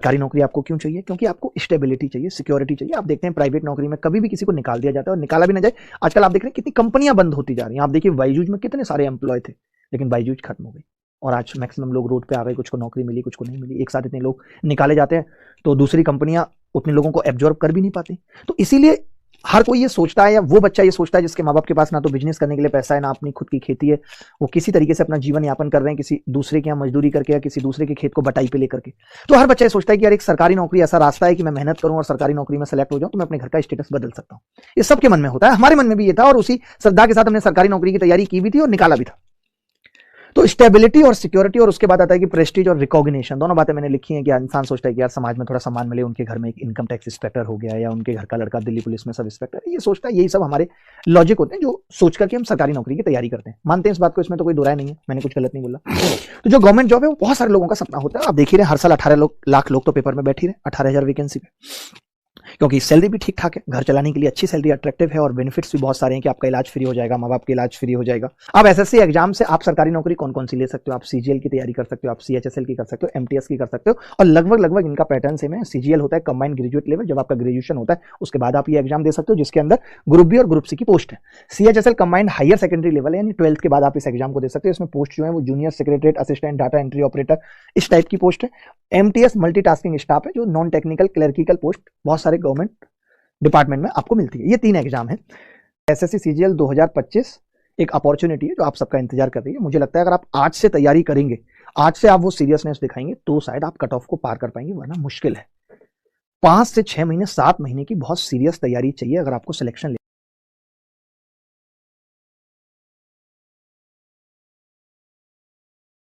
सरकारी नौकरी आपको क्यों चाहिए? क्योंकि आपको स्टेबिलिटी चाहिए, सिक्योरिटी चाहिए। आप देखते हैं प्राइवेट नौकरी में कभी भी किसी को निकाल दिया जाता है और निकाला भी ना जाए। आजकल आप देख रहे हैं कितनी कंपनियां बंद होती जा रही हैं। आप देखिए बायजूस में कितने सारे एम्प्लॉय थे, लेकिन बायजूस खत्म हो गई और आज मैक्सिमम लोग रोड पे आ गए। कुछ को नौकरी मिली, कुछ को नहीं मिली। एक साथ इतने लोग निकाले जाते हैं तो दूसरी कंपनियां उतने लोगों को एब्जॉर्ब कर भी नहीं पाती। तो इसीलिए हर कोई ये सोचता है, या वो बच्चा ये सोचता है जिसके माँ बाप के पास ना तो बिजनेस करने के लिए पैसा है, ना अपनी खुद की खेती है, वो किसी तरीके से अपना जीवन यापन कर रहे हैं किसी दूसरे के यहाँ मजदूरी करके या किसी दूसरे के खेत को बटाई पे लेकर के। तो हर बच्चा ये सोचता है कि यार एक सरकारी नौकरी ऐसा रास्ता है कि मैं मेहनत करूं और सरकारी नौकरी में सेलेक्ट हो जाऊं तो मैं अपने घर का स्टेटस बदल सकता हूं। ये सबके मन में होता है, हमारे मन में भी ये था और उसी श्रद्धा के साथ हमने सरकारी नौकरी की तैयारी की भी थी और निकाला भी था। तो स्टेबिलिटी और सिक्योरिटी, और उसके बाद आता है कि प्रेस्टीज और रिकॉग्निशन। दोनों बातें मैंने लिखी हैं कि इंसान सोचता है कि यार समाज में थोड़ा सम्मान मिले, उनके घर में एक इनकम टैक्स इंस्पेक्टर हो गया या उनके घर का लड़का दिल्ली पुलिस में सब इंस्पेक्टर है। ये सोचता है, यही सब हमारे लॉजिक होते हैं जो सोच करके हम सरकारी नौकरी की तैयारी करते हैं। मानते हैं इस बात को, इसमें तो कोई दुराय नहीं है, मैंने कुछ गलत नहीं बोला। तो जो गवर्नमेंट जॉब है वो बहुत सारे लोगों का सपना होता है। आप देखिए हर साल 18 लाख लोग तो पेपर में बैठ ही रहे, 18,000 वैकेंसी पे, क्योंकि सैलरी भी ठीक ठाक है, घर चलाने के लिए अच्छी सैलरी, अट्रैक्टिव है और बेनिफिट्स भी बहुत सारे हैं कि आपका इलाज फ्री हो जाएगा, माँ बाप का इलाज फ्री हो जाएगा। अब एसएससी एग्जाम से आप सरकारी नौकरी कौन कौन सी ले सकते हो? आप सीजीएल की तैयारी कर सकते हो, आप सीएचएसएल की कर सकते हो, एमटीएस की कर सकते हो, और लगभग इनका पैटर्न सेम है। सीजीएल होता है कंबाइंड ग्रेजुएट लेवल, जब आपका ग्रेजुएशन होता है उसके बाद आप ये एग्जाम दे सकते हो, जिसके अंदर ग्रुप बी और ग्रुप सी की पोस्ट है। CHSL combined higher secondary level है, यानी 12th के बाद आप इस एग्जाम को दे सकते हो। इसमें पोस्ट जो है वो junior secretariat assistant data entry operator इस टाइप की पोस्ट है। एमटीएस मल्टीटास्किंग स्टाफ है, जो नॉन टेक्निकल क्लर्किकल पोस्ट बहुत सारे गवर्नमेंट डिपार्टमेंट में आपको मिलती है। ये 3 एग्जाम है। एसएससी सीजीएल 2025 एक अपॉर्चुनिटी है जो आप सबका इंतजार कर रही है। मुझे लगता है अगर आप आज से तैयारी करेंगे, आज से आप वो सीरियसनेस दिखाएंगे तो शायद आप कट ऑफ को पार कर पाएंगे, वरना मुश्किल है। 5 से 6 महीने 7 महीने की बहुत सीरियस तैयारी चाहिए अगर आपको सिलेक्शन